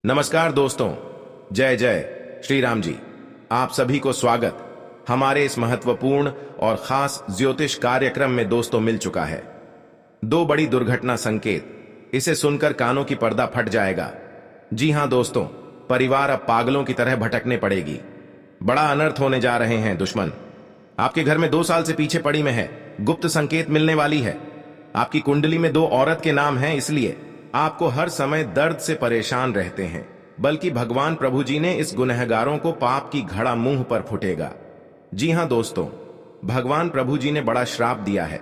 नमस्कार दोस्तों, जय जय श्री राम जी। आप सभी को स्वागत हमारे इस महत्वपूर्ण और खास ज्योतिष कार्यक्रम में। दोस्तों, मिल चुका है दो बड़ी दुर्घटना संकेत। इसे सुनकर कानों की पर्दा फट जाएगा। जी हां दोस्तों, परिवार अब पागलों की तरह भटकने पड़ेगी। बड़ा अनर्थ होने जा रहे हैं। दुश्मन आपके घर में 2 साल से पीछे पड़ी में है। गुप्त संकेत मिलने वाली है। आपकी कुंडली में 2 औरत के नाम हैं, इसलिए आपको हर समय दर्द से परेशान रहते हैं। बल्कि भगवान प्रभु जी ने इस गुनहगारों को पाप की घड़ा मुंह पर फुटेगा। जी हां दोस्तों, भगवान प्रभु जी ने बड़ा श्राप दिया है,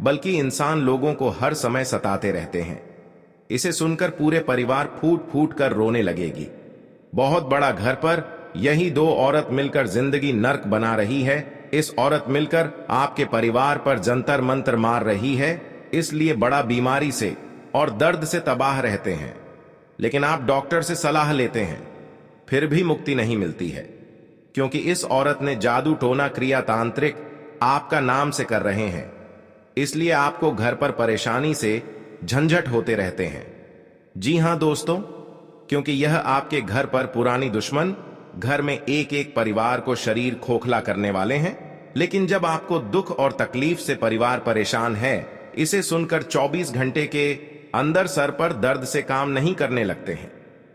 बल्कि इंसान लोगों को हर समय सताते रहते हैं। इसे सुनकर पूरे परिवार फूट फूट कर रोने लगेगी। बहुत बड़ा घर पर यही 2 औरत मिलकर जिंदगी नर्क बना रही है। इस औरत मिलकर आपके परिवार पर जंतर मंतर मार रही है, इसलिए बड़ा बीमारी से और दर्द से तबाह रहते हैं। लेकिन आप डॉक्टर से सलाह लेते हैं, फिर भी मुक्ति नहीं मिलती है, क्योंकि इस औरत ने जादू टोना क्रिया तांत्रिक आपका नाम से कर रहे हैं। इसलिए आपको घर पर परेशानी से झंझट होते रहते हैं। जी हां दोस्तों, क्योंकि यह आपके घर पर पुरानी दुश्मन घर में एक एक परिवार को शरीर खोखला करने वाले हैं। लेकिन जब आपको दुख और तकलीफ से परिवार परेशान है, इसे सुनकर 24 घंटे के अंदर सर पर दर्द से काम नहीं करने लगते हैं,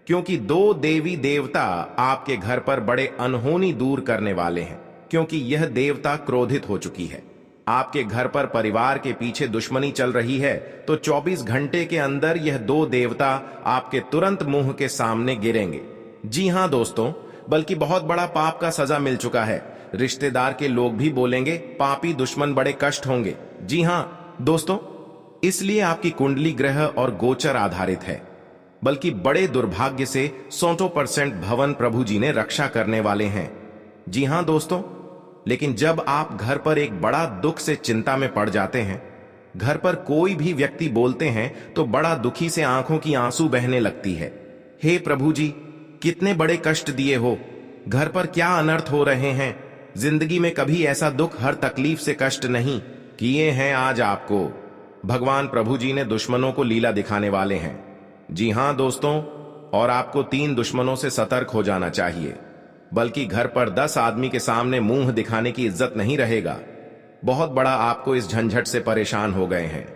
क्योंकि 2 देवी देवता आपके घर पर बड़े अनहोनी दूर करने वाले हैं। क्योंकि यह देवता क्रोधित हो चुकी है। आपके घर पर परिवार के पीछे दुश्मनी चल रही है, तो 24 घंटे के अंदर यह 2 देवता आपके तुरंत मुंह के सामने गिरेंगे। जी हां दोस्तों, बल्कि बहुत बड़ा पाप का सजा मिल चुका है। रिश्तेदार के लोग भी बोलेंगे पापी दुश्मन बड़े कष्ट होंगे। जी हां दोस्तों, इसलिए आपकी कुंडली ग्रह और गोचर आधारित है। बल्कि बड़े दुर्भाग्य से 100% भवन प्रभु जी ने रक्षा करने वाले हैं। जी हां दोस्तों, लेकिन जब आप घर पर एक बड़ा दुख से चिंता में पड़ जाते हैं, घर पर कोई भी व्यक्ति बोलते हैं तो बड़ा दुखी से आंखों की आंसू बहने लगती है। हे प्रभु जी, कितने बड़े कष्ट दिए हो, घर पर क्या अनर्थ हो रहे हैं। जिंदगी में कभी ऐसा दुख हर तकलीफ से कष्ट नहीं किए हैं। आज आपको भगवान प्रभु जी ने दुश्मनों को लीला दिखाने वाले हैं। जी हां दोस्तों, और आपको 3 दुश्मनों से सतर्क हो जाना चाहिए। बल्कि घर पर 10 आदमी के सामने मुंह दिखाने की इज्जत नहीं रहेगा। बहुत बड़ा आपको इस झंझट से परेशान हो गए हैं।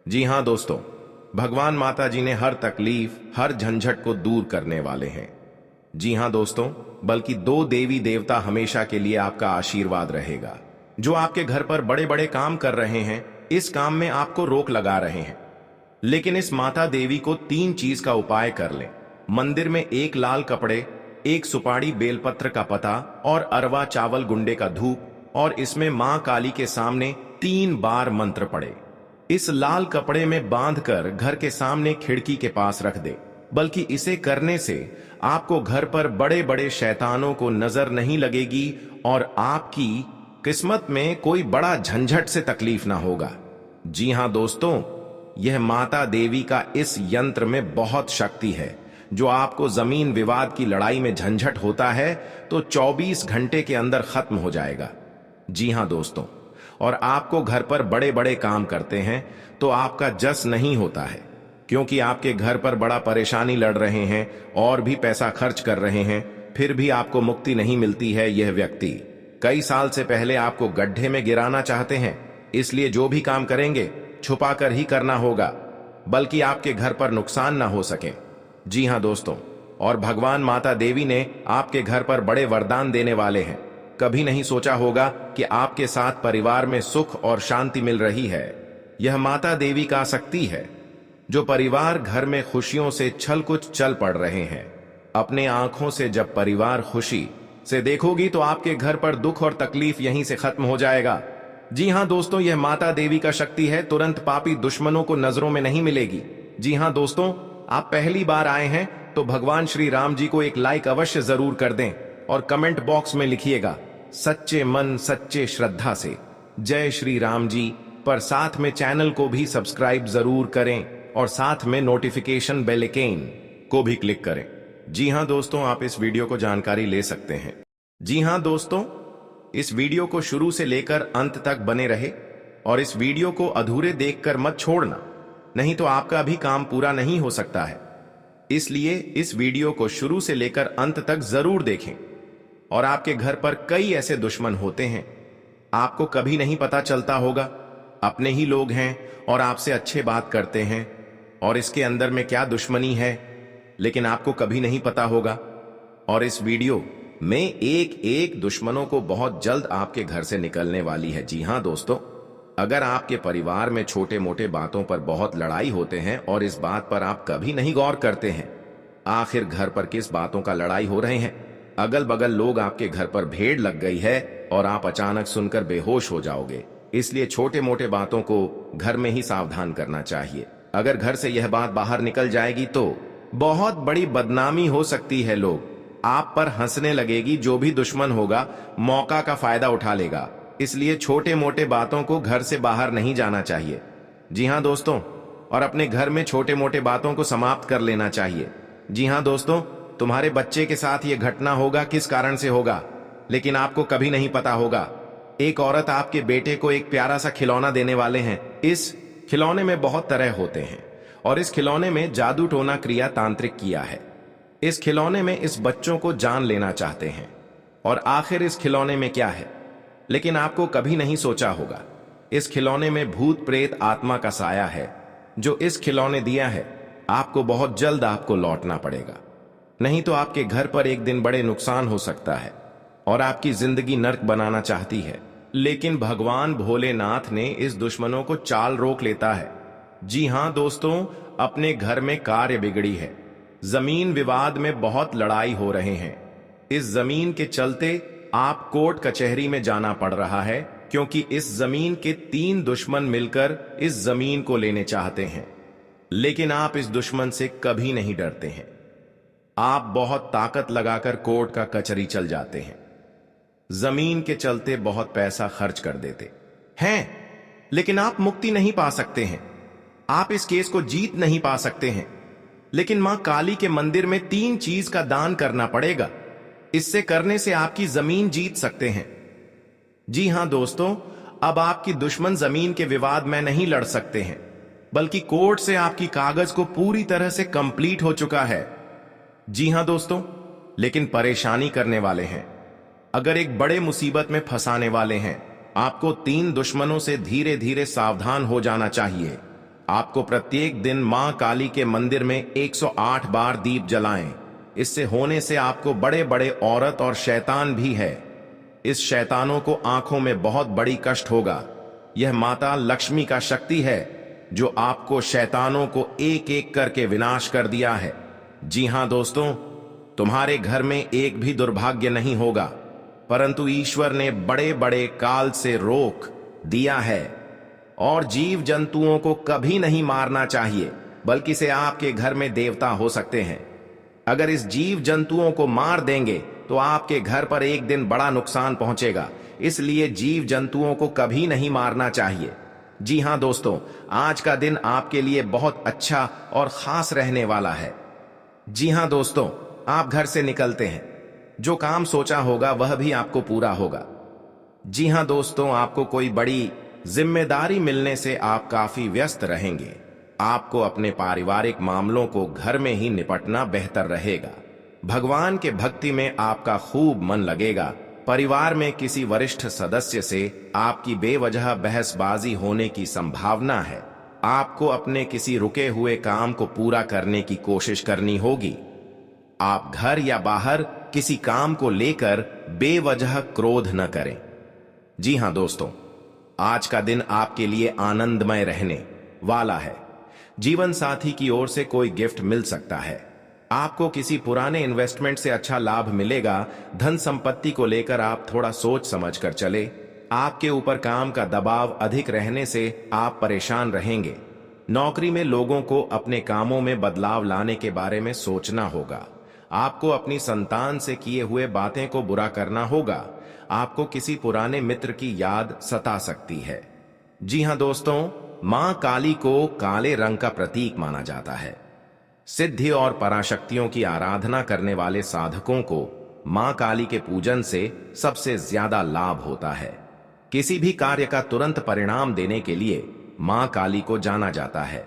जी हां दोस्तों, भगवान माता जी ने हर तकलीफ हर झंझट को दूर करने वाले हैं। जी हां दोस्तों, बल्कि 2 देवी देवता हमेशा के लिए आपका आशीर्वाद रहेगा। जो आपके घर पर बड़े बड़े काम कर रहे हैं, इस काम में आपको रोक लगा रहे हैं। लेकिन इस माता देवी को 3 चीज का उपाय कर लें। मंदिर में 1 लाल कपड़े, 1 सुपारी बेलपत्र का पता और अरवा चावल गुंडे का धूप, और इसमें मां काली के सामने 3 बार मंत्र पढ़े। इस लाल कपड़े में बांधकर घर के सामने खिड़की के पास रख दे। बल्कि इसे करने से आपको घर पर बड़े बड़े शैतानों को नजर नहीं लगेगी और आपकी किस्मत में कोई बड़ा झंझट से तकलीफ ना होगा। जी हां दोस्तों, यह माता देवी का इस यंत्र में बहुत शक्ति है। जो आपको जमीन विवाद की लड़ाई में झंझट होता है, तो 24 घंटे के अंदर खत्म हो जाएगा। जी हां दोस्तों, और आपको घर पर बड़े बड़े काम करते हैं तो आपका जस नहीं होता है, क्योंकि आपके घर पर बड़ा परेशानी लड़ रहे हैं और भी पैसा खर्च कर रहे हैं, फिर भी आपको मुक्ति नहीं मिलती है। यह व्यक्ति कई साल से पहले आपको गड्ढे में गिराना चाहते हैं। इसलिए जो भी काम करेंगे छुपाकर ही करना होगा, बल्कि आपके घर पर नुकसान ना हो सके। जी हां दोस्तों, और भगवान माता देवी ने आपके घर पर बड़े वरदान देने वाले हैं। कभी नहीं सोचा होगा कि आपके साथ परिवार में सुख और शांति मिल रही है। यह माता देवी का शक्ति है। जो परिवार घर में खुशियों से छल कुछ चल पड़ रहे हैं, अपने आंखों से जब परिवार खुशी से देखोगी तो आपके घर पर दुख और तकलीफ यहीं से खत्म हो जाएगा। जी हां दोस्तों, यह माता देवी का शक्ति है। तुरंत पापी दुश्मनों को नजरों में नहीं मिलेगी। जी हां दोस्तों, आप पहली बार आए हैं तो भगवान श्री राम जी को एक लाइक अवश्य जरूर कर दें और कमेंट बॉक्स में लिखिएगा सच्चे मन सच्चे श्रद्धा से जय श्री राम जी। पर साथ में चैनल को भी सब्सक्राइब जरूर करें और साथ में नोटिफिकेशन बेल आइकन को भी क्लिक करें। जी हां दोस्तों, आप इस वीडियो को जानकारी ले सकते हैं। जी हां दोस्तों, इस वीडियो को शुरू से लेकर अंत तक बने रहे और इस वीडियो को अधूरे देखकर मत छोड़ना, नहीं तो आपका भी काम पूरा नहीं हो सकता है। इसलिए इस वीडियो को शुरू से लेकर अंत तक जरूर देखें। और आपके घर पर कई ऐसे दुश्मन होते हैं, आपको कभी नहीं पता चलता होगा। अपने ही लोग हैं और आपसे अच्छे बात करते हैं और इसके अंदर में क्या दुश्मनी है, लेकिन आपको कभी नहीं पता होगा। और इस वीडियो में एक एक दुश्मनों को बहुत जल्द आपके घर से निकलने वाली है। जी हां दोस्तों, अगर आपके परिवार में छोटे मोटे बातों पर बहुत लड़ाई होते हैं और इस बात पर आप कभी नहीं गौर करते हैं आखिर घर पर किस बातों का लड़ाई हो रहे हैं, अगल बगल लोग आपके घर पर भीड़ लग गई है और आप अचानक सुनकर बेहोश हो जाओगे। इसलिए छोटे मोटे बातों को घर में ही सावधान करना चाहिए। अगर घर से यह बात बाहर निकल जाएगी तो बहुत बड़ी बदनामी हो सकती है। लोग आप पर हंसने लगेगी। जो भी दुश्मन होगा मौका का फायदा उठा लेगा। इसलिए छोटे मोटे बातों को घर से बाहर नहीं जाना चाहिए। जी हां दोस्तों, और अपने घर में छोटे मोटे बातों को समाप्त कर लेना चाहिए। जी हां दोस्तों, तुम्हारे बच्चे के साथ यह घटना होगा, किस कारण से होगा लेकिन आपको कभी नहीं पता होगा। एक औरत आपके बेटे को एक प्यारा सा खिलौना देने वाले हैं। इस खिलौने में बहुत तरह होते हैं और इस खिलौने में जादू टोना क्रिया तांत्रिक किया है। इस खिलौने में इस बच्चों को जान लेना चाहते हैं और आखिर इस खिलौने में क्या है, लेकिन आपको कभी नहीं सोचा होगा इस खिलौने में भूत प्रेत आत्मा का साया है। जो इस खिलौने दिया है आपको बहुत जल्द आपको लौटना पड़ेगा, नहीं तो आपके घर पर एक दिन बड़े नुकसान हो सकता है और आपकी जिंदगी नर्क बनाना चाहती है। लेकिन भगवान भोलेनाथ ने इस दुश्मनों को चाल रोक लेता है। जी हां दोस्तों, अपने घर में कार्य बिगड़ी है, जमीन विवाद में बहुत लड़ाई हो रहे हैं। इस जमीन के चलते आप कोर्ट कचहरी में जाना पड़ रहा है, क्योंकि इस जमीन के 3 दुश्मन मिलकर इस जमीन को लेने चाहते हैं। लेकिन आप इस दुश्मन से कभी नहीं डरते हैं। आप बहुत ताकत लगाकर कोर्ट का कचहरी चल जाते हैं, जमीन के चलते बहुत पैसा खर्च कर देते हैं, लेकिन आप मुक्ति नहीं पा सकते हैं। आप इस केस को जीत नहीं पा सकते हैं। लेकिन मां काली के मंदिर में 3 चीज का दान करना पड़ेगा। इससे करने से आपकी जमीन जीत सकते हैं। जी हां दोस्तों, अब आपकी दुश्मन जमीन के विवाद में नहीं लड़ सकते हैं, बल्कि कोर्ट से आपकी कागज को पूरी तरह से कंप्लीट हो चुका है। जी हां दोस्तों, लेकिन परेशानी करने वाले हैं। अगर एक बड़े मुसीबत में फंसाने वाले हैं, आपको 3 दुश्मनों से धीरे धीरे सावधान हो जाना चाहिए। आपको प्रत्येक दिन मां काली के मंदिर में 108 बार दीप जलाएं। इससे होने से आपको बड़े बड़े औरत और शैतान भी है। इस शैतानों को आंखों में बहुत बड़ी कष्ट होगा। यह माता लक्ष्मी का शक्ति है जो आपको शैतानों को एक एक करके विनाश कर दिया है। जी हां दोस्तों, तुम्हारे घर में एक भी दुर्भाग्य नहीं होगा, परंतु ईश्वर ने बड़े बड़े काल से रोक दिया है। और जीव जंतुओं को कभी नहीं मारना चाहिए, बल्कि से आपके घर में देवता हो सकते हैं। अगर इस जीव जंतुओं को मार देंगे तो आपके घर पर एक दिन बड़ा नुकसान पहुंचेगा। इसलिए जीव जंतुओं को कभी नहीं मारना चाहिए। जी हां दोस्तों, आज का दिन आपके लिए बहुत अच्छा और खास रहने वाला है। जी हां दोस्तों, आप घर से निकलते हैं, जो काम सोचा होगा वह भी आपको पूरा होगा। जी हां दोस्तों, आपको कोई बड़ी जिम्मेदारी मिलने से आप काफी व्यस्त रहेंगे। आपको अपने पारिवारिक मामलों को घर में ही निपटना बेहतर रहेगा। भगवान के भक्ति में आपका खूब मन लगेगा। परिवार में किसी वरिष्ठ सदस्य से आपकी बेवजह बहसबाजी होने की संभावना है। आपको अपने किसी रुके हुए काम को पूरा करने की कोशिश करनी होगी। आप घर या बाहर किसी काम को लेकर बेवजह क्रोध न करें। जी हां दोस्तों, आज का दिन आपके लिए आनंदमय रहने वाला है। जीवन साथी की ओर से कोई गिफ्ट मिल सकता है। आपको किसी पुराने इन्वेस्टमेंट से अच्छा लाभ मिलेगा। धन संपत्ति को लेकर आप थोड़ा सोच समझ कर चले। आपके ऊपर काम का दबाव अधिक रहने से आप परेशान रहेंगे। नौकरी में लोगों को अपने कामों में बदलाव लाने के बारे में सोचना होगा। आपको अपनी संतान से किए हुए बातें को बुरा करना होगा। आपको किसी पुराने मित्र की याद सता सकती है। जी हां दोस्तों, मां काली को काले रंग का प्रतीक माना जाता है। सिद्धि और पराशक्तियों की आराधना करने वाले साधकों को मां काली के पूजन से सबसे ज्यादा लाभ होता है। किसी भी कार्य का तुरंत परिणाम देने के लिए मां काली को जाना जाता है।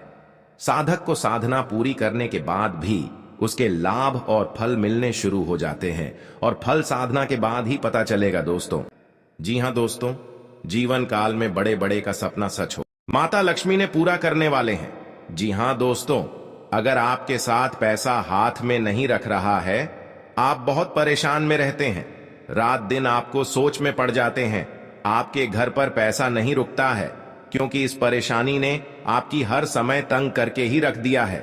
साधक को साधना पूरी करने के बाद भी उसके लाभ और फल मिलने शुरू हो जाते हैं और फल साधना के बाद ही पता चलेगा दोस्तों। जी हां दोस्तों, जीवन काल में बड़े बड़े का सपना सच हो, माता लक्ष्मी ने पूरा करने वाले हैं। जी हां दोस्तों, अगर आपके साथ पैसा हाथ में नहीं रख रहा है, आप बहुत परेशान में रहते हैं, रात दिन आपको सोच में पड़ जाते हैं, आपके घर पर पैसा नहीं रुकता है, क्योंकि इस परेशानी ने आपकी हर समय तंग करके ही रख दिया है,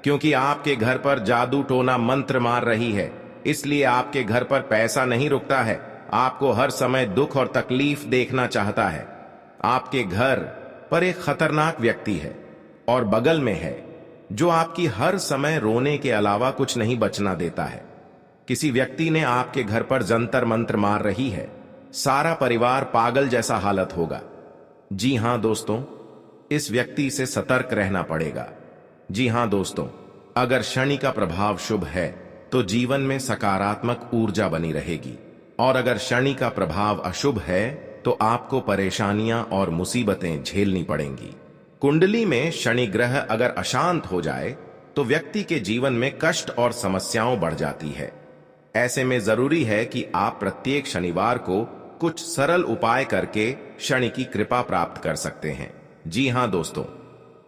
क्योंकि आपके घर पर जादू टोना मंत्र मार रही है, इसलिए आपके घर पर पैसा नहीं रुकता है, आपको हर समय दुख और तकलीफ देखना चाहता है। आपके घर पर एक खतरनाक व्यक्ति है और बगल में है जो आपकी हर समय रोने के अलावा कुछ नहीं बचना देता है। किसी व्यक्ति ने आपके घर पर जंतर मंत्र मार रही है, सारा परिवार पागल जैसा हालत होगा। जी हां दोस्तों, इस व्यक्ति से सतर्क रहना पड़ेगा। जी हां दोस्तों, अगर शनि का प्रभाव शुभ है तो जीवन में सकारात्मक ऊर्जा बनी रहेगी, और अगर शनि का प्रभाव अशुभ है तो आपको परेशानियां और मुसीबतें झेलनी पड़ेंगी। कुंडली में शनि ग्रह अगर अशांत हो जाए तो व्यक्ति के जीवन में कष्ट और समस्याओं बढ़ जाती है। ऐसे में जरूरी है कि आप प्रत्येक शनिवार को कुछ सरल उपाय करके शनि की कृपा प्राप्त कर सकते हैं। जी हां दोस्तों,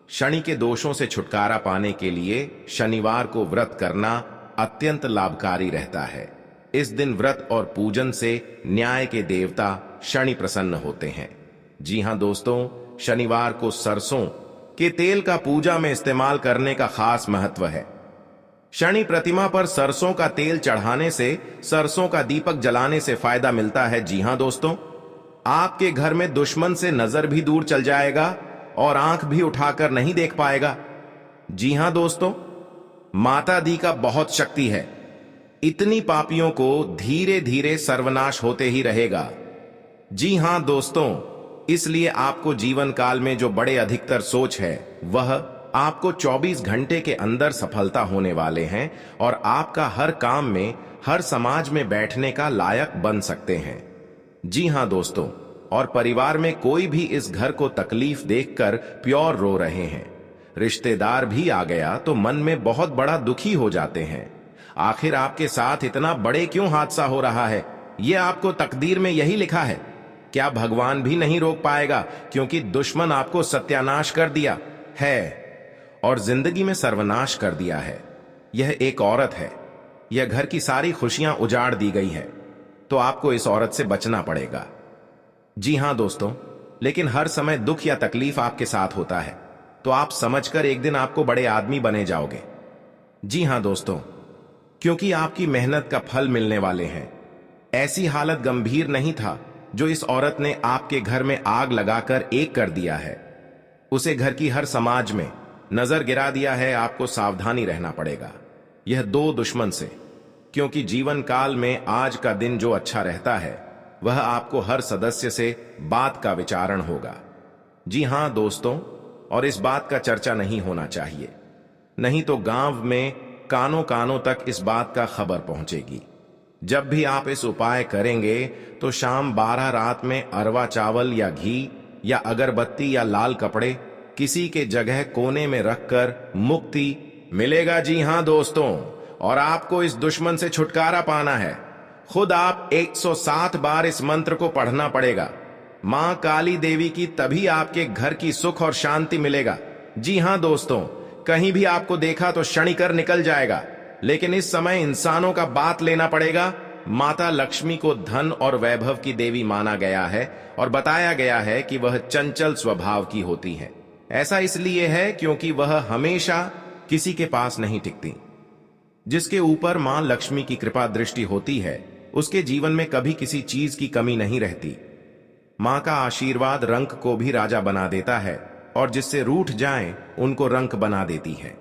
शनि के दोषों से छुटकारा पाने के लिए शनिवार को व्रत करना अत्यंत लाभकारी रहता है। इस दिन व्रत और पूजन से न्याय के देवता शनि प्रसन्न होते हैं। जी हां दोस्तों, शनिवार को सरसों के तेल का पूजा में इस्तेमाल करने का खास महत्व है। शनि प्रतिमा पर सरसों का तेल चढ़ाने से, सरसों का दीपक जलाने से फायदा मिलता है। जी हां दोस्तों, आपके घर में दुश्मन से नजर भी दूर चल जाएगा और आंख भी उठाकर नहीं देख पाएगा। जी हां दोस्तों, माता दी का बहुत शक्ति है, इतनी पापियों को धीरे धीरे सर्वनाश होते ही रहेगा। जी हां दोस्तों, इसलिए आपको जीवन काल में जो बड़े अधिकतर सोच है वह आपको 24 घंटे के अंदर सफलता होने वाले हैं और आपका हर काम में, हर समाज में बैठने का लायक बन सकते हैं। जी हां दोस्तों, और परिवार में कोई भी इस घर को तकलीफ देखकर प्योर रो रहे हैं, रिश्तेदार भी आ गया तो मन में बहुत बड़ा दुखी हो जाते हैं। आखिर आपके साथ इतना बड़े क्यों हादसा हो रहा है? यह आपको तकदीर में यही लिखा है। क्या भगवान भी नहीं रोक पाएगा, क्योंकि दुश्मन आपको सत्यानाश कर दिया है और जिंदगी में सर्वनाश कर दिया है। यह एक औरत है, यह घर की सारी खुशियां उजाड़ दी गई है, तो आपको इस औरत से बचना पड़ेगा। जी हां दोस्तों, लेकिन हर समय दुख या तकलीफ आपके साथ होता है, तो आप समझकर एक दिन आपको बड़े आदमी बने जाओगे। जी हां दोस्तों, क्योंकि आपकी मेहनत का फल मिलने वाले हैं। ऐसी हालत गंभीर नहीं था जो इस औरत ने आपके घर में आग लगाकर एक कर दिया है। उसे घर की हर समाज में नजर गिरा दिया है। आपको सावधानी रहना पड़ेगा यह दो दुश्मन से, क्योंकि जीवन काल में आज का दिन जो अच्छा रहता है वह आपको हर सदस्य से बात का विचारण होगा। जी हां दोस्तों, और इस बात का चर्चा नहीं होना चाहिए, नहीं तो गांव में कानों कानों तक इस बात का खबर पहुंचेगी। जब भी आप इस उपाय करेंगे तो शाम 12 रात में अरवा चावल या घी या अगरबत्ती या लाल कपड़े किसी के जगह कोने में रखकर मुक्ति मिलेगा। जी हां दोस्तों, और आपको इस दुश्मन से छुटकारा पाना है। खुद आप 107 बार इस मंत्र को पढ़ना पड़ेगा। मां काली देवी की तभी आपके घर की सुख और शांति मिलेगा। जी हां दोस्तों, कहीं भी आपको देखा तो शनि कर निकल जाएगा, लेकिन इस समय इंसानों का बात लेना पड़ेगा। माता लक्ष्मी को धन और वैभव की देवी माना गया है और बताया गया है कि वह चंचल स्वभाव की होती है। ऐसा इसलिए है क्योंकि वह हमेशा किसी के पास नहीं टिकती। जिसके ऊपर मां लक्ष्मी की कृपा दृष्टि होती है उसके जीवन में कभी किसी चीज की कमी नहीं रहती। मां का आशीर्वाद रंक को भी राजा बना देता है और जिससे रूठ जाएं उनको रंक बना देती है।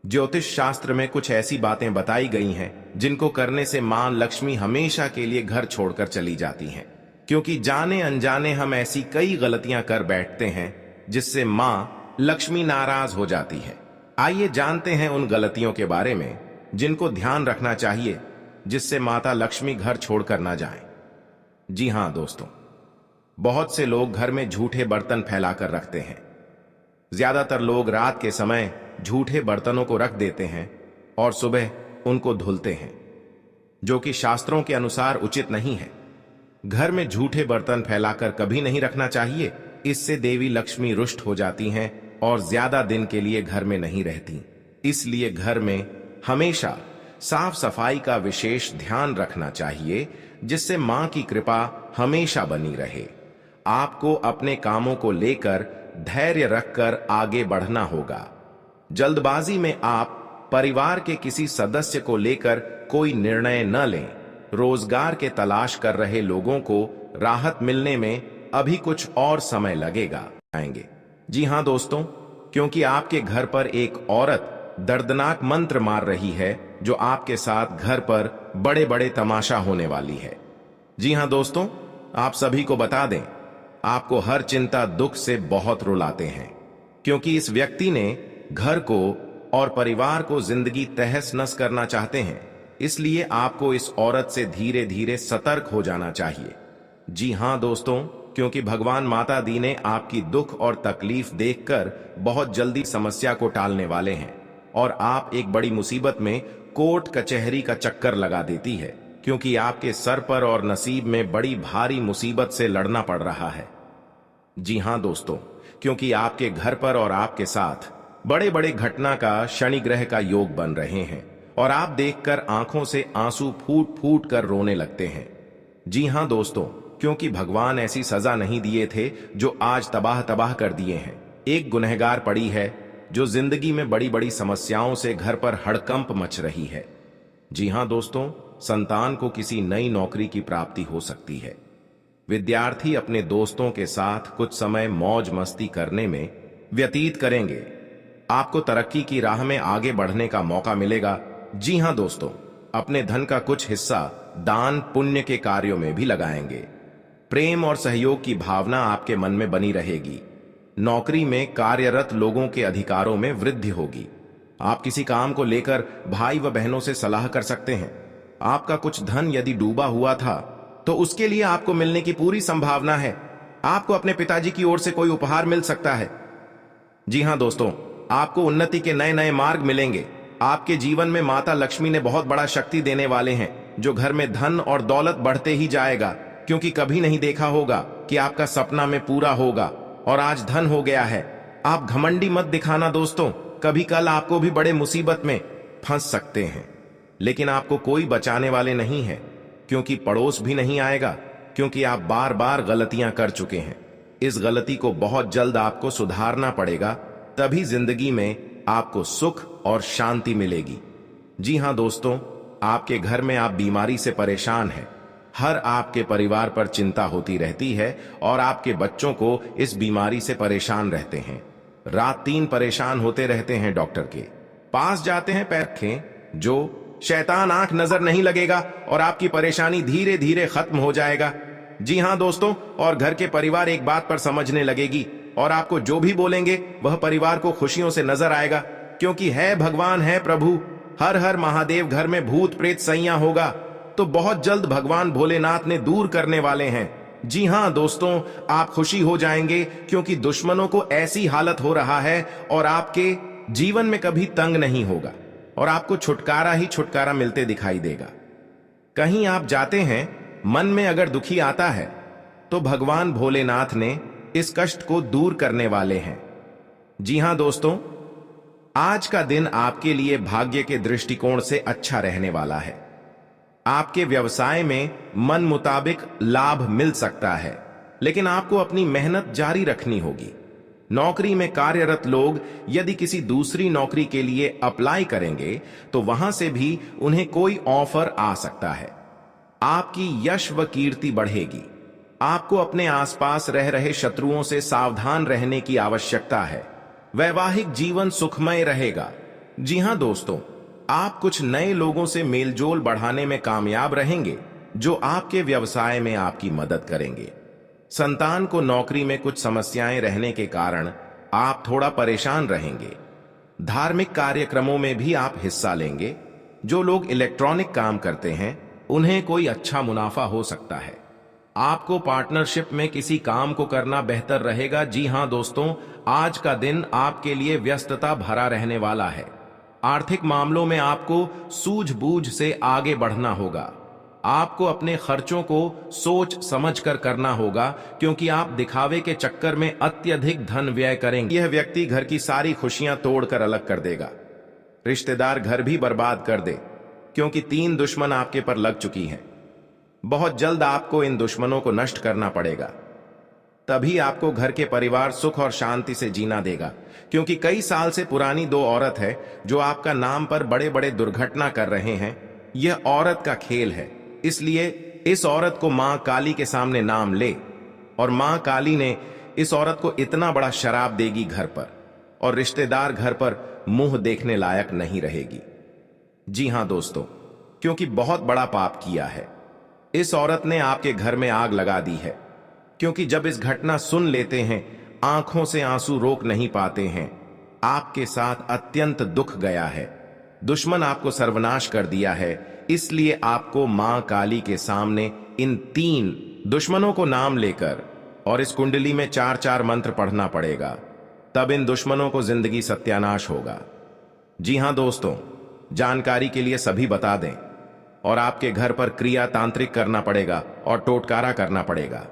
ज्योतिष शास्त्र में कुछ ऐसी बातें बताई गई हैं जिनको करने से मां लक्ष्मी हमेशा के लिए घर छोड़कर चली जाती हैं, क्योंकि जाने अनजाने हम ऐसी कई गलतियां कर बैठते हैं जिससे मां लक्ष्मी नाराज हो जाती है। आइए जानते हैं उन गलतियों के बारे में जिनको ध्यान रखना चाहिए जिससे माता लक्ष्मी घर छोड़कर ना जाए। जी हां दोस्तों, बहुत से लोग घर में झूठे बर्तन फैलाकर रखते हैं। ज्यादातर लोग रात के समय झूठे बर्तनों को रख देते हैं और सुबह उनको धुलते हैं, जो कि शास्त्रों के अनुसार उचित नहीं है। घर में झूठे बर्तन फैलाकर कभी नहीं रखना चाहिए, इससे देवी लक्ष्मी रुष्ट हो जाती हैं और ज्यादा दिन के लिए घर में नहीं रहती। इसलिए घर में हमेशा साफ सफाई का विशेष ध्यान रखना चाहिए, जिससे मां की कृपा हमेशा बनी रहे। आपको अपने कामों को लेकर धैर्य रखकर आगे बढ़ना होगा। जल्दबाजी में आप परिवार के किसी सदस्य को लेकर कोई निर्णय न लें। रोजगार के तलाश कर रहे लोगों को राहत मिलने में अभी कुछ और समय लगेगा आएंगे। जी हां दोस्तों, क्योंकि आपके घर पर एक औरत दर्दनाक मंत्र मार रही है, जो आपके साथ घर पर बड़े बड़े तमाशा होने वाली है। जी हां दोस्तों, आप सभी को बता दें, आपको हर चिंता दुख से बहुत रुलाते हैं, क्योंकि इस व्यक्ति ने घर को और परिवार को जिंदगी तहस नस करना चाहते हैं। इसलिए आपको इस औरत से धीरे धीरे सतर्क हो जाना चाहिए। जी हां दोस्तों, क्योंकि भगवान माता दी ने आपकी दुख और तकलीफ देखकर बहुत जल्दी समस्या को टालने वाले हैं, और आप एक बड़ी मुसीबत में कोर्ट कचहरी का चक्कर लगा देती है, क्योंकि आपके सर पर और नसीब में बड़ी भारी मुसीबत से लड़ना पड़ रहा है। जी हां दोस्तों, क्योंकि आपके घर पर और आपके साथ बड़े बड़े घटना का शनि ग्रह का योग बन रहे हैं, और आप देखकर आंखों से आंसू फूट फूट कर रोने लगते हैं। जी हां दोस्तों, क्योंकि भगवान ऐसी सजा नहीं दिए थे जो आज तबाह तबाह कर दिए हैं। एक गुनहगार पड़ी है जो जिंदगी में बड़ी बड़ी समस्याओं से घर पर हड़कंप मच रही है। जी हां दोस्तों, संतान को किसी नई नौकरी की प्राप्ति हो सकती है। विद्यार्थी अपने दोस्तों के साथ कुछ समय मौज मस्ती करने में व्यतीत करेंगे। आपको तरक्की की राह में आगे बढ़ने का मौका मिलेगा। जी हां दोस्तों, अपने धन का कुछ हिस्सा दान पुण्य के कार्यों में भी लगाएंगे। प्रेम और सहयोग की भावना आपके मन में बनी रहेगी। नौकरी में कार्यरत लोगों के अधिकारों में वृद्धि होगी। आप किसी काम को लेकर भाई व बहनों से सलाह कर सकते हैं। आपका कुछ धन यदि डूबा हुआ था तो उसके लिए आपको मिलने की पूरी संभावना है। आपको अपने पिताजी की ओर से कोई उपहार मिल सकता है। जी हां दोस्तों, आपको उन्नति के नए नए मार्ग मिलेंगे। आपके जीवन में माता लक्ष्मी ने बहुत बड़ा शक्ति देने वाले हैं, जो घर में धन और दौलत बढ़ते ही जाएगा, क्योंकि कभी नहीं देखा होगा कि आपका सपना में पूरा होगा और आज धन हो गया है। आप घमंडी मत दिखाना दोस्तों, कभी कल आपको भी बड़े मुसीबत में फंस सकते हैं, लेकिन आपको कोई बचाने वाले नहीं है, क्योंकि पड़ोस भी नहीं आएगा, क्योंकि आप बार बार गलतियां कर चुके हैं। इस गलती को बहुत जल्द आपको सुधारना पड़ेगा, तभी जिंदगी में आपको सुख और शांति मिलेगी। जी हां दोस्तों, आपके घर में आप बीमारी से परेशान हैं। हर आपके परिवार पर चिंता होती रहती है और आपके बच्चों को इस बीमारी से परेशान रहते हैं। रात 3 परेशान होते रहते हैं, डॉक्टर के पास जाते हैं, पैर रखें, जो शैतान आंख नजर नहीं लगेगा और आपकी परेशानी धीरे धीरे खत्म हो जाएगा। जी हां दोस्तों, और घर के परिवार एक बात पर समझने लगेगी और आपको जो भी बोलेंगे वह परिवार को खुशियों से नजर आएगा, क्योंकि है भगवान है प्रभु। हर हर महादेव घर में भूत प्रेत सैया होगा तो बहुत जल्द भगवान भोलेनाथ ने दूर करने वाले हैं। जी हां दोस्तों, आप खुशी हो जाएंगे, क्योंकि दुश्मनों को ऐसी हालत हो रहा है और आपके जीवन में कभी तंग नहीं होगा और आपको छुटकारा ही छुटकारा मिलते दिखाई देगा। कहीं आप जाते हैं, मन में अगर दुखी आता है तो भगवान भोलेनाथ ने इस कष्ट को दूर करने वाले हैं। जी हां दोस्तों, आज का दिन आपके लिए भाग्य के दृष्टिकोण से अच्छा रहने वाला है। आपके व्यवसाय में मन मुताबिक लाभ मिल सकता है, लेकिन आपको अपनी मेहनत जारी रखनी होगी। नौकरी में कार्यरत लोग यदि किसी दूसरी नौकरी के लिए अप्लाई करेंगे तो वहां से भी उन्हें कोई ऑफर आ सकता है। आपकी यश व कीर्ति बढ़ेगी। आपको अपने आसपास रह रहे शत्रुओं से सावधान रहने की आवश्यकता है। वैवाहिक जीवन सुखमय रहेगा। जी हां दोस्तों, आप कुछ नए लोगों से मेलजोल बढ़ाने में कामयाब रहेंगे, जो आपके व्यवसाय में आपकी मदद करेंगे। संतान को नौकरी में कुछ समस्याएं रहने के कारण आप थोड़ा परेशान रहेंगे। धार्मिक कार्यक्रमों में भी आप हिस्सा लेंगे। जो लोग इलेक्ट्रॉनिक काम करते हैं उन्हें कोई अच्छा मुनाफा हो सकता है। आपको पार्टनरशिप में किसी काम को करना बेहतर रहेगा। जी हां दोस्तों, आज का दिन आपके लिए व्यस्तता भरा रहने वाला है। आर्थिक मामलों में आपको सूझबूझ से आगे बढ़ना होगा। आपको अपने खर्चों को सोच समझकर करना होगा, क्योंकि आप दिखावे के चक्कर में अत्यधिक धन व्यय करेंगे। यह व्यक्ति घर की सारी खुशियां तोड़कर अलग कर देगा। रिश्तेदार घर भी बर्बाद कर दे, क्योंकि 3 दुश्मन आपके पर लग चुकी हैं। बहुत जल्द आपको इन दुश्मनों को नष्ट करना पड़ेगा, तभी आपको घर के परिवार सुख और शांति से जीना देगा। क्योंकि कई साल से पुरानी 2 औरत है जो आपका नाम पर बड़े बड़े दुर्घटना कर रहे हैं। यह औरत का खेल है, इसलिए इस औरत को मां काली के सामने नाम ले, और मां काली ने इस औरत को इतना बड़ा शराब देगी घर पर, और रिश्तेदार घर पर मुंह देखने लायक नहीं रहेगी। जी हां दोस्तों, क्योंकि बहुत बड़ा पाप किया है। इस औरत ने आपके घर में आग लगा दी है। क्योंकि जब इस घटना सुन लेते हैं, आंखों से आंसू रोक नहीं पाते हैं। आपके साथ अत्यंत दुख गया है। दुश्मन आपको सर्वनाश कर दिया है, इसलिए आपको मां काली के सामने इन 3 दुश्मनों को नाम लेकर और इस कुंडली में 4-4 मंत्र पढ़ना पड़ेगा। तब इन दुश्मनों को जिंदगी सत्यानाश होगा। जी हां दोस्तों, जानकारी के लिए सभी बता दें, और आपके घर पर क्रिया तांत्रिक करना पड़ेगा और टोटकारा करना पड़ेगा।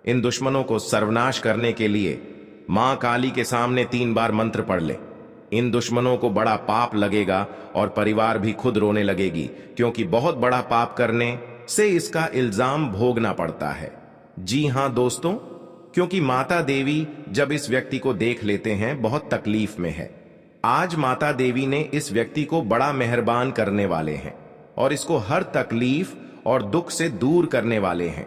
इन दुश्मनों को सर्वनाश करने के लिए मां काली के सामने 3 बार मंत्र पढ़ ले। इन दुश्मनों को बड़ा पाप लगेगा और परिवार भी खुद रोने लगेगी, क्योंकि बहुत बड़ा पाप करने से इसका इल्जाम भोगना पड़ता है। जी हां दोस्तों, क्योंकि माता देवी जब इस व्यक्ति को देख लेते हैं बहुत तकलीफ में है। आज माता देवी ने इस व्यक्ति को बड़ा मेहरबान करने वाले हैं और इसको हर तकलीफ और दुख से दूर करने वाले हैं।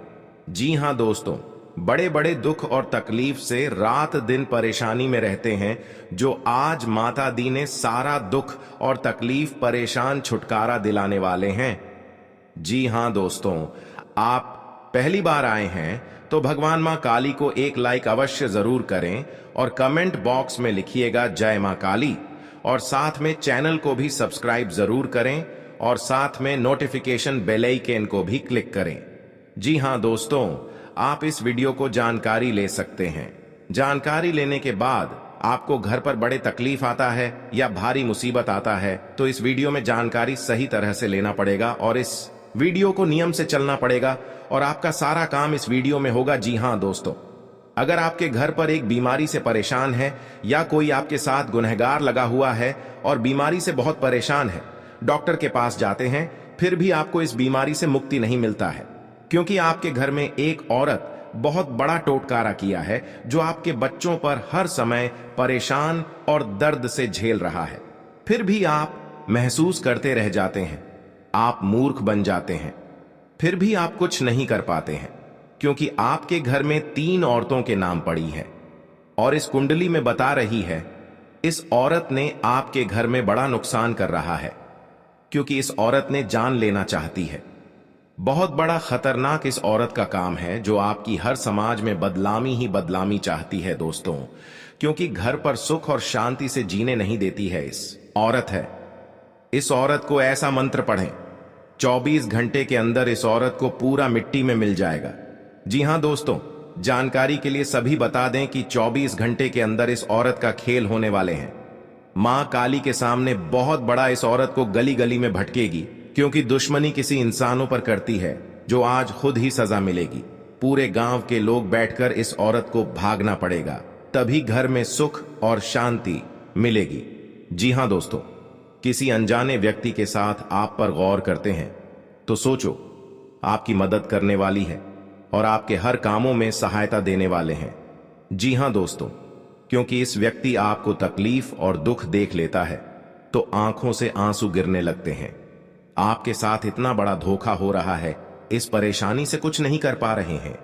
जी हां दोस्तों, बड़े बड़े दुख और तकलीफ से रात दिन परेशानी में रहते हैं, जो आज माता दी ने सारा दुख और तकलीफ परेशान छुटकारा दिलाने वाले हैं। जी हां दोस्तों, आप पहली बार आए हैं तो भगवान मां काली को एक लाइक अवश्य जरूर करें और कमेंट बॉक्स में लिखिएगा जय मां काली, और साथ में चैनल को भी सब्सक्राइब जरूर करें और साथ में नोटिफिकेशन बेल आइकन को भी क्लिक करें। जी हां दोस्तों, आप इस वीडियो को जानकारी ले सकते हैं। जानकारी लेने के बाद आपको घर पर बड़े तकलीफ आता है या भारी मुसीबत आता है, तो इस वीडियो में जानकारी सही तरह से लेना पड़ेगा और इस वीडियो को नियम से चलना पड़ेगा, और आपका सारा काम इस वीडियो में होगा। जी हां दोस्तों, अगर आपके घर पर एक बीमारी से परेशान है या कोई आपके साथ गुनहगार लगा हुआ है और बीमारी से बहुत परेशान है, डॉक्टर के पास जाते हैं, फिर भी आपको इस बीमारी से मुक्ति नहीं मिलता है, क्योंकि आपके घर में एक औरत बहुत बड़ा टोटकारा किया है, जो आपके बच्चों पर हर समय परेशान और दर्द से झेल रहा है। फिर भी आप महसूस करते रह जाते हैं, आप मूर्ख बन जाते हैं, फिर भी आप कुछ नहीं कर पाते हैं, क्योंकि आपके घर में 3 औरतों के नाम पड़ी है और इस कुंडली में बता रही है इस औरत ने आपके घर में बड़ा नुकसान कर रहा है, क्योंकि इस औरत ने जान लेना चाहती है। बहुत बड़ा खतरनाक इस औरत का काम है, जो आपकी हर समाज में बदलामी ही बदलामी चाहती है दोस्तों, क्योंकि घर पर सुख और शांति से जीने नहीं देती है। इस औरत है। इस औरत को ऐसा मंत्र पढ़ें, 24 घंटे के अंदर इस औरत को पूरा मिट्टी में मिल जाएगा। जी हां दोस्तों, जानकारी के लिए सभी बता दें कि 24 घंटे के अंदर इस औरत का खेल होने वाले हैं। मां काली के सामने बहुत बड़ा इस औरत को गली गली में भटकेगी, क्योंकि दुश्मनी किसी इंसानों पर करती है, जो आज खुद ही सजा मिलेगी। पूरे गांव के लोग बैठकर इस औरत को भागना पड़ेगा, तभी घर में सुख और शांति मिलेगी। जी हां दोस्तों, किसी अनजाने व्यक्ति के साथ आप पर गौर करते हैं तो सोचो, आपकी मदद करने वाली है और आपके हर कामों में सहायता देने वाले हैं। जी हां दोस्तों, क्योंकि इस व्यक्ति आपको तकलीफ और दुख देख लेता है तो आंखों से आंसू गिरने लगते हैं। आपके साथ इतना बड़ा धोखा हो रहा है, इस परेशानी से कुछ नहीं कर पा रहे हैं।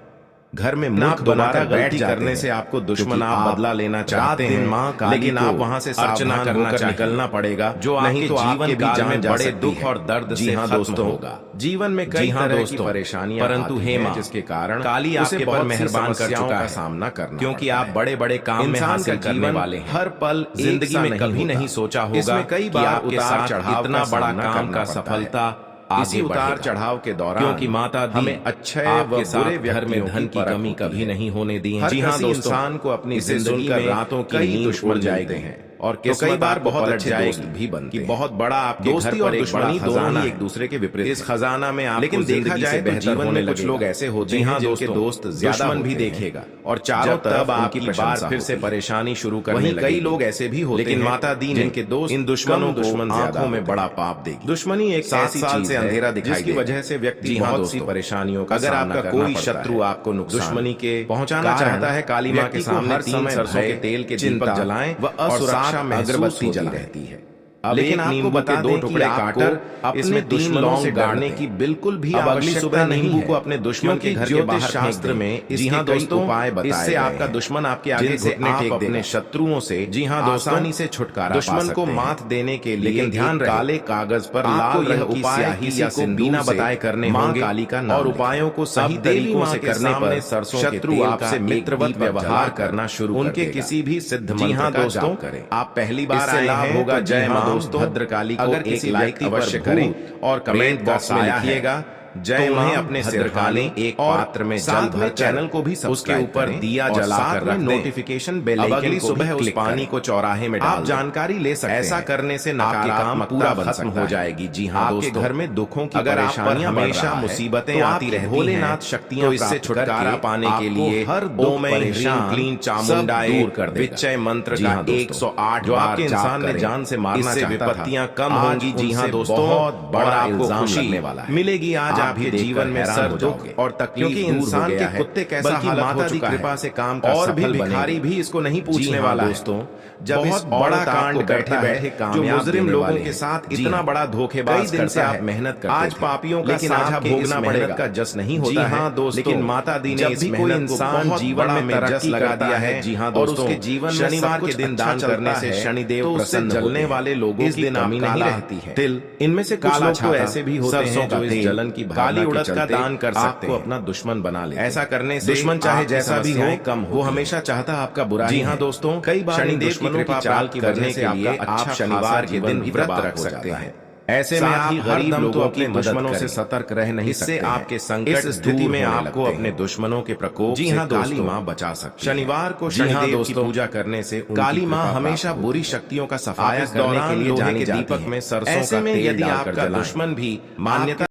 घर में मूर्ख बनाकर गलती करने से आपको दुश्मन आप बदला लेना चाहते हैं, लेकिन आप वहां से अर्चना करना निकलना पड़ेगा, जो नहीं तो आपके बीच में बड़े दुख और दर्द से खत्म होगा। जीवन में कई तरह की परेशानियां, परंतु हे मां, जिसके कारण काली आपके पर मेहरबान कर चुका है सामना करना, क्योंकि आप बड़े बड़े काम में हासिल करने वाले हैं। हर पल जिंदगी में कभी नहीं सोचा होगा कई बार आपके साथ इतना बड़ा काम का सफलता इसी उतार चढ़ाव के दौरान, क्योंकि माता हमें अच्छे व बुरे घर में धन की कमी कभी नहीं होने दी है। जी हां दोस्तों, इंसान को अपनी जिंदगी में रातों की नींद उड़ जाते हैं, और कई बार बहुत अच्छे दोस्त भी बनते हैं। बहुत बड़ा आपके दोस्ती और दुश्मनी दोनों ही एक दूसरे के विपरीत। इस खजाना में आप लेकिन देखा जाए तो जीवन में कुछ लोग ऐसे होते हैं जिनके दोस्त ज्यादा भी देखेगा और चारों तरफ आपकी बार फिर से परेशानी शुरू करने लगेगी। कई लोग ऐसे भी होते लेकिन माता दी जिनके दोस्त इन दुश्मनों दुश्मन आंखों में बड़ा पाप देगी। दुश्मनी एक 7 साल से अंधेरा दिखाई जिसकी वजह से व्यक्ति बहुत सी परेशानियों का अगर आपका कोई शत्रु आपको दुश्मनी के पहुंचाना चाहता है, काली मां के सामने 3 सरसों के तेल के दीपक जलाएं व असुरक्षा में अगरबत्ती जला रहती है। लेकिन आपको बता 2 टुकड़े काटकर अपने दुश्मनों से गाड़ने की बिल्कुल भी अगली सुबह नींबू को अपने दुश्मन के घर के बाहर शास्त्र में जी हाँ दोस्तों उपाय बताए इससे आपका दुश्मन आपके आगे घुटने टेक देगा। अपने शत्रुओं से जी हाँ आसानी से छुटकारा दुश्मन को मात देने के लिए लेकिन ध्यान रहे काले कागज पर लाल रंग की स्याही या बिना बताए करने होंगे काली का और उपायों को सही तरीकों से करने पर शत्रु आपसे मित्रवत व्यवहार करना शुरू उनके किसी भी सिद्ध मंत्र का जाप करें। आप पहली बार आए हैं होगा जय मां भद्रकाली को एक लाइक अवश्य करें और कमेंट बॉक्स में लिखिएगा जय मां अपने सिर काले एक पात्र में जल भर चैनल को भी उसके ऊपर दिया जलाकर रख नोटिफिकेशन बेल अगली सुबह उस पानी को चौराहे में आप जानकारी ले सकते हैं। ऐसा करने से नकारात्मक पूरा खत्म हो जाएगी। जी हाँ दोस्तों, घर में दुखों की अगर आप पर हमेशा मुसीबतें आती रहती हैं, भोलेनाथ शक्तियां इससे छुटकारा पाने के लिए हर 2 में क्लीन चामुंडाए दूर कर दे विचय मंत्र का 108 जो आपके इंसान ने जान से मारना चाहता था विपत्तियां कम होंगी। जी हाँ दोस्तों, बहुत बड़ा आपको खुशी मिलेगी आज आपके जीवन में सर दुख और तकलीफ क्योंकि इंसान के कुत्ते कैसा हालत माता दी कृपा से काम का और भी भिखारी भी इसको नहीं पूछने वाला दोस्तों। जब बहुत बड़ा कांड बैठे बैठे जो मुजरिम लोगों के साथ इतना बड़ा धोखेबाज दिन से आप मेहनत करते आज पापियों का साझा भोगना पड़ेगा का जस नहीं होता है दोस्तों। लेकिन माता दी ने इस मेहनत इंसान जीवन में जस लगा दिया है। जी हाँ दोस्तों, उसके जीवन शनिवार के दिन दान करने से शनिदेव प्रसन्न जलने वाले लोगों की कमी नहीं रहती है। तिल इनमें से कुछ लोग तो ऐसे भी होते हैं जो इस जलन की काली उड़द का दान कर सकते हैं, अपना दुश्मन बना ले। ऐसा करने से दुश्मन चाहे जैसा भी हो कम हो, वो हमेशा चाहता आपका बुरा। जी हाँ दोस्तों, कई बार शनिदेव की कृपा चाल की वजह से आप शनिवार के दिन भी व्रत रख सकते हैं। ऐसे में आप हर दम तो अपने दुश्मनों से सतर्क रह नहीं सकते। इससे आपके संकट स्थिति में आपको अपने दुश्मनों के प्रकोप जी हाँ काली माँ बचा सकती है। शनिवार को शनिदेव की पूजा करने से काली माँ हमेशा बुरी शक्तियों का सफाया करने के लिए जानी जाती है। ऐसे में यदि आपका दुश्मन भी मान्यता